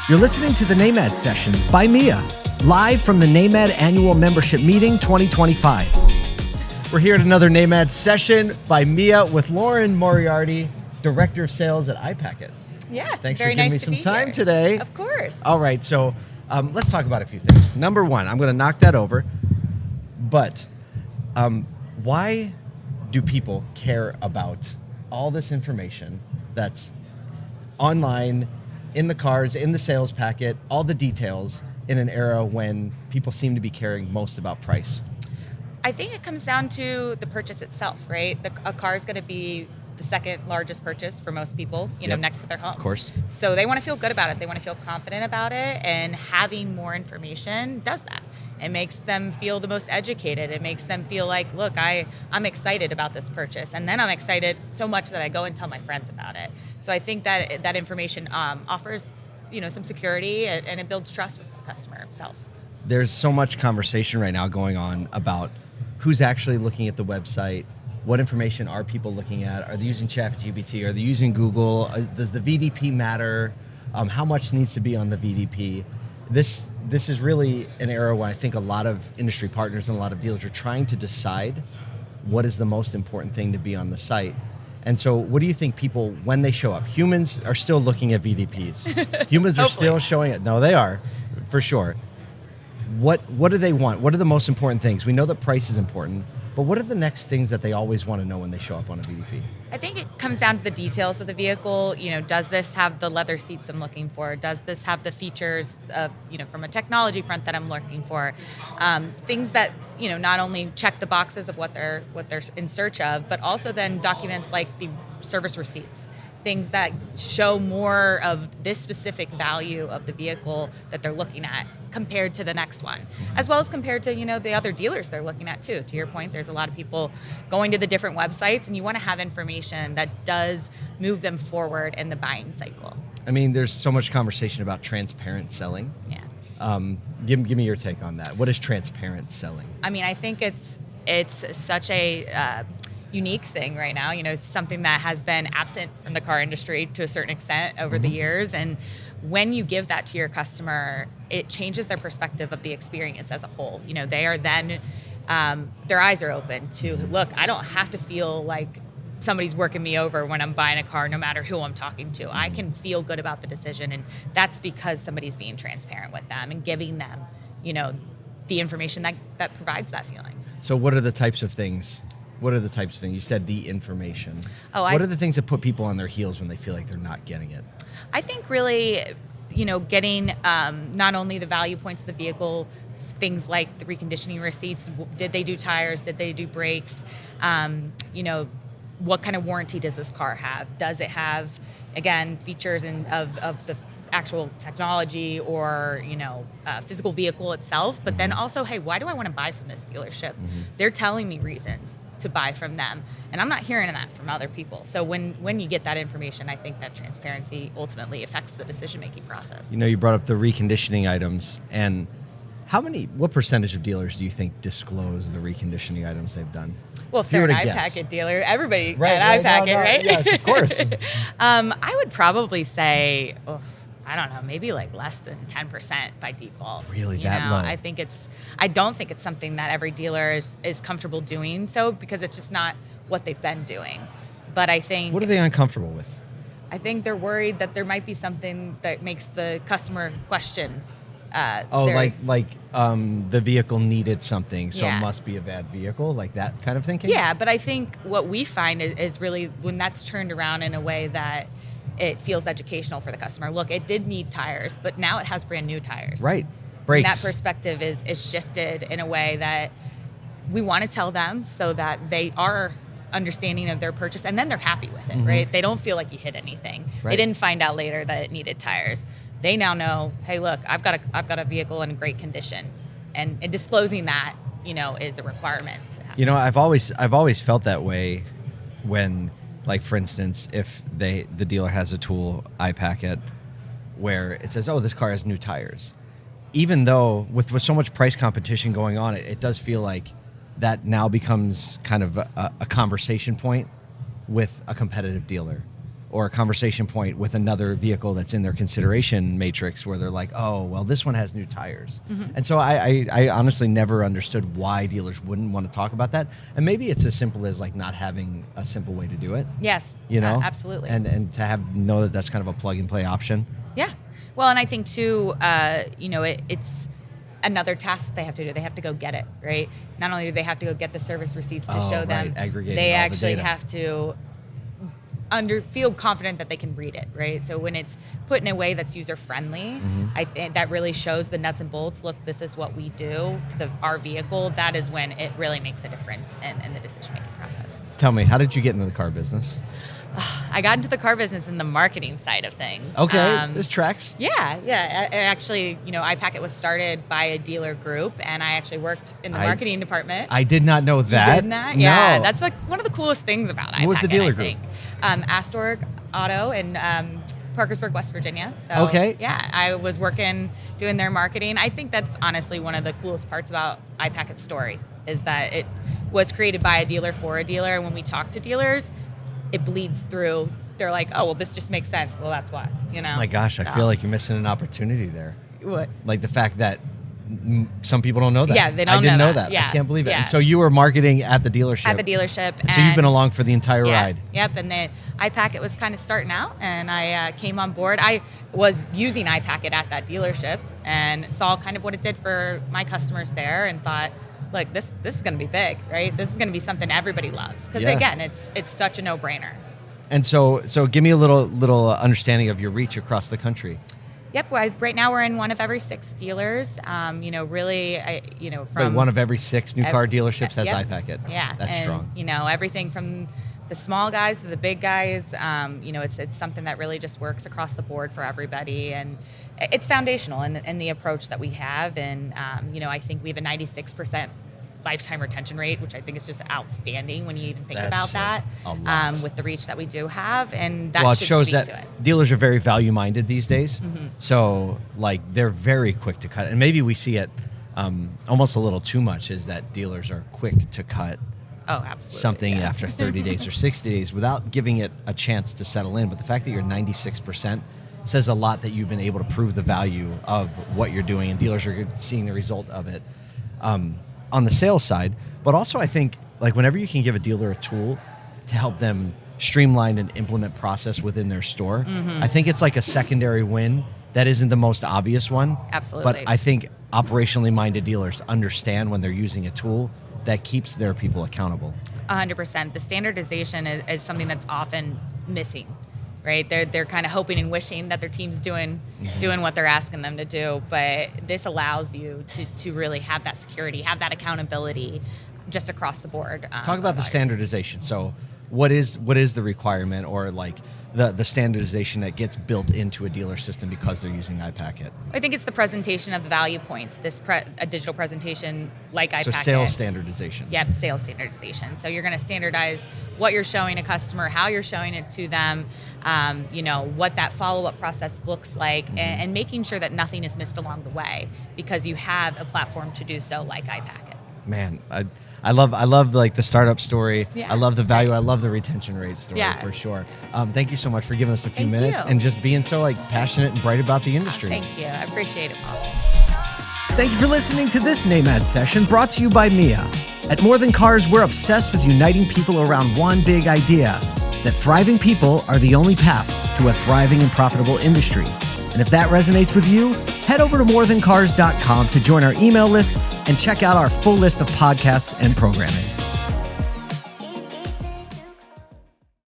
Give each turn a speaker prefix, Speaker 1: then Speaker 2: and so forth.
Speaker 1: You're listening to the NAMAD Sessions by Mia, live from the NAMAD Annual Membership Meeting 2025. We're here at another NAMAD session by Mia with Lauren Moriarty, Director of Sales at iPacket.
Speaker 2: Yeah,
Speaker 1: thanks
Speaker 2: very
Speaker 1: for giving
Speaker 2: nice
Speaker 1: me
Speaker 2: to
Speaker 1: some
Speaker 2: be
Speaker 1: time
Speaker 2: here.
Speaker 1: today.
Speaker 2: Of course.
Speaker 1: All right, so let's talk about a few things. Number one, I'm going to knock that over, but why do people care about all this information that's online, in the cars, in the sales packet, all the details in an era when people seem to be caring most about price?
Speaker 2: I think it comes down to the purchase itself, right? A car is going to be the second largest purchase for most people, next to their home.
Speaker 1: Of course.
Speaker 2: So they want to feel good about it. They want to feel confident about it, and having more information does that. It makes them feel the most educated. It makes them feel like, look, I'm excited about this purchase. And then I'm excited so much that I go and tell my friends about it. So I think that information offers, some security, and it builds trust with the customer himself.
Speaker 1: There's so much conversation right now going on about who's actually looking at the website. What information are people looking at? Are they using ChatGPT? Are they using Google? Does the VDP matter? How much needs to be on the VDP? This is really an era where I think a lot of industry partners and a lot of dealers are trying to decide what is the most important thing to be on the site. And so what do you think people, when they show up, humans are still looking at VDPs. Humans are still showing it. No, they are, for sure. What do they want? What are the most important things? We know that price is important, but what are the next things that they always want to know when they show up on a VDP?
Speaker 2: I think it comes down to the details of the vehicle. Does this have the leather seats I'm looking for? Does this have the features of, from a technology front that I'm looking for? Things that, not only check the boxes of what they're in search of, but also then documents like the service receipts. Things that show more of this specific value of the vehicle that they're looking at compared to the next one, as well as compared to, the other dealers they're looking at too. To your point, there's a lot of people going to the different websites, and you want to have information that does move them forward in the buying cycle.
Speaker 1: I mean, there's so much conversation about transparent selling.
Speaker 2: Yeah.
Speaker 1: Give me your take on that. What is transparent selling?
Speaker 2: I mean, I think it's such a unique thing right now. It's something that has been absent from the car industry to a certain extent over the years. And when you give that to your customer, it changes their perspective of the experience as a whole. They are then, their eyes are open to, look, I don't have to feel like somebody's working me over when I'm buying a car, no matter who I'm talking to. I can feel good about the decision. And that's because somebody's being transparent with them and giving them, the information that provides that feeling.
Speaker 1: So what are the types of things? You said the information. What are the things that put people on their heels when they feel like they're not getting it?
Speaker 2: I think really, getting not only the value points of the vehicle, things like the reconditioning receipts. Did they do tires? Did they do brakes? What kind of warranty does this car have? Does it have, again, features of the actual technology or, physical vehicle itself? But then also, hey, why do I want to buy from this dealership? They're telling me reasons to buy from them, and I'm not hearing that from other people. So when you get that information, I think that transparency ultimately affects the decision-making process.
Speaker 1: You brought up the reconditioning items, and what percentage of dealers do you think disclose the reconditioning items they've done?
Speaker 2: Well, if they're an iPacket dealer, everybody
Speaker 1: at
Speaker 2: iPacket, right?
Speaker 1: Yes, of course.
Speaker 2: I would probably say, I don't know, maybe like less than 10% by default.
Speaker 1: Really, that low?
Speaker 2: I don't think it's something that every dealer is comfortable doing so, because it's just not what they've been doing. But I think...
Speaker 1: What are they uncomfortable with?
Speaker 2: I think they're worried that there might be something that makes the customer question.
Speaker 1: The vehicle needed something, so it must be a bad vehicle, like that kind of thinking?
Speaker 2: Yeah, but I think what we find is really when that's turned around in a way that it feels educational for the customer. Look, it did need tires, but now it has brand new tires.
Speaker 1: Right. Brakes.
Speaker 2: And that perspective is shifted in a way that we want to tell them so that they are understanding of their purchase, and then they're happy with it, right? They don't feel like you hit anything. Right. They didn't find out later that it needed tires. They now know, hey, look, I've got a vehicle in great condition, and disclosing that, is a requirement to have.
Speaker 1: I've always felt that way when, like, for instance, if the dealer has a tool, iPacket, where it says, oh, this car has new tires. Even though with so much price competition going on, it does feel like that now becomes kind of a conversation point with a competitive dealer. or a conversation point with another vehicle that's in their consideration matrix where they're like, oh, well, this one has new tires. And so I honestly never understood why dealers wouldn't want to talk about that. And maybe it's as simple as like not having a simple way to do it.
Speaker 2: Yes.
Speaker 1: You know?
Speaker 2: Absolutely.
Speaker 1: And to know that that's kind of a plug and play option.
Speaker 2: Yeah. Well, and I think too, it's another task they have to do. They have to go get it, right? Not only do they have to go get the service receipts to show them,
Speaker 1: aggregating
Speaker 2: they
Speaker 1: all the
Speaker 2: actually
Speaker 1: data.
Speaker 2: have to feel confident that they can read it, right? So when it's put in a way that's user friendly, I think that really shows the nuts and bolts. Look, this is what we do to our vehicle. That is when it really makes a difference in the decision making process.
Speaker 1: Tell me, how did you get into the car business?
Speaker 2: I got into the car business in the marketing side of things.
Speaker 1: Okay, this tracks.
Speaker 2: Yeah. Actually, iPacket was started by a dealer group, and I actually worked in the marketing department.
Speaker 1: I did not know that.
Speaker 2: You did not?
Speaker 1: No.
Speaker 2: Yeah, that's like one of the coolest things about iPacket.
Speaker 1: What was the dealer
Speaker 2: I
Speaker 1: group?
Speaker 2: think. Astor Auto in Parkersburg, West Virginia. So,
Speaker 1: okay.
Speaker 2: Yeah, I was doing their marketing. I think that's honestly one of the coolest parts about iPacket's story is that it was created by a dealer for a dealer, and when we talk to dealers, it bleeds through. They're like, oh, well, this just makes sense. Well, that's why,
Speaker 1: Oh my gosh, I feel like you're missing an opportunity there.
Speaker 2: What?
Speaker 1: Like the fact that some people don't know that.
Speaker 2: Yeah, they don't
Speaker 1: I didn't know
Speaker 2: that.
Speaker 1: that.
Speaker 2: Yeah.
Speaker 1: I can't believe it.
Speaker 2: Yeah.
Speaker 1: And so you were marketing at the dealership.
Speaker 2: At the dealership.
Speaker 1: And so you've been along for the entire ride.
Speaker 2: Yep, and the iPacket was kind of starting out, and I came on board. I was using iPacket at that dealership and saw kind of what it did for my customers there and thought, look, this is going to be big, right? This is going to be something everybody loves. Because, again, it's such a no-brainer.
Speaker 1: And so give me a little understanding of your reach across the country.
Speaker 2: Yep. Right now we're in one of every 6 dealers. Really, from
Speaker 1: one of every 6 new car dealerships has
Speaker 2: yep.
Speaker 1: iPacket.
Speaker 2: Yeah.
Speaker 1: That's strong.
Speaker 2: Everything from the small guys to the big guys. It's something that really just works across the board for everybody, and it's foundational in the approach that we have. And I think we have a 96% lifetime retention rate, which I think is just outstanding when you even think about that. With the reach that we do have, and that should
Speaker 1: shows
Speaker 2: speak
Speaker 1: that
Speaker 2: to it.
Speaker 1: Dealers are very value minded these days. So like they're very quick to cut, and maybe we see it almost a little too much. Is that dealers are quick to cut something after 30 days or 60 days without giving it a chance to settle in. But the fact that you're 96% says a lot that you've been able to prove the value of what you're doing, and dealers are seeing the result of it. On the sales side, but also I think like whenever you can give a dealer a tool to help them streamline and implement process within their store, I think it's like a secondary win that isn't the most obvious one.
Speaker 2: Absolutely.
Speaker 1: But I think operationally minded dealers understand when they're using a tool that keeps their people accountable.
Speaker 2: 100%. The standardization is something that's often missing. Right, they're kind of hoping and wishing that their team's doing what they're asking them to do, but this allows you to really have that security, have that accountability, just across the board.
Speaker 1: Talk about the standardization. So, what is the requirement, or like the standardization that gets built into a dealer system because they're using iPacket?
Speaker 2: I think it's the presentation of the value points. A digital presentation like iPacket.
Speaker 1: So sales standardization.
Speaker 2: Yep, sales standardization. So you're going to standardize what you're showing a customer, how you're showing it to them, what that follow-up process looks like, and making sure that nothing is missed along the way because you have a platform to do so like iPacket.
Speaker 1: Man, I love like the startup story.
Speaker 2: Yeah,
Speaker 1: I love the value. I love the retention rate story for sure. Thank you so much for giving us a few minutes and just being so like passionate and bright about the industry.
Speaker 2: Thank you. I appreciate it, Paul.
Speaker 1: Thank you for listening to this NAMAD session brought to you by Mia. At More Than Cars, we're obsessed with uniting people around one big idea, that thriving people are the only path to a thriving and profitable industry. And if that resonates with you, head over to morethancars.com to join our email list and check out our full list of podcasts and programming.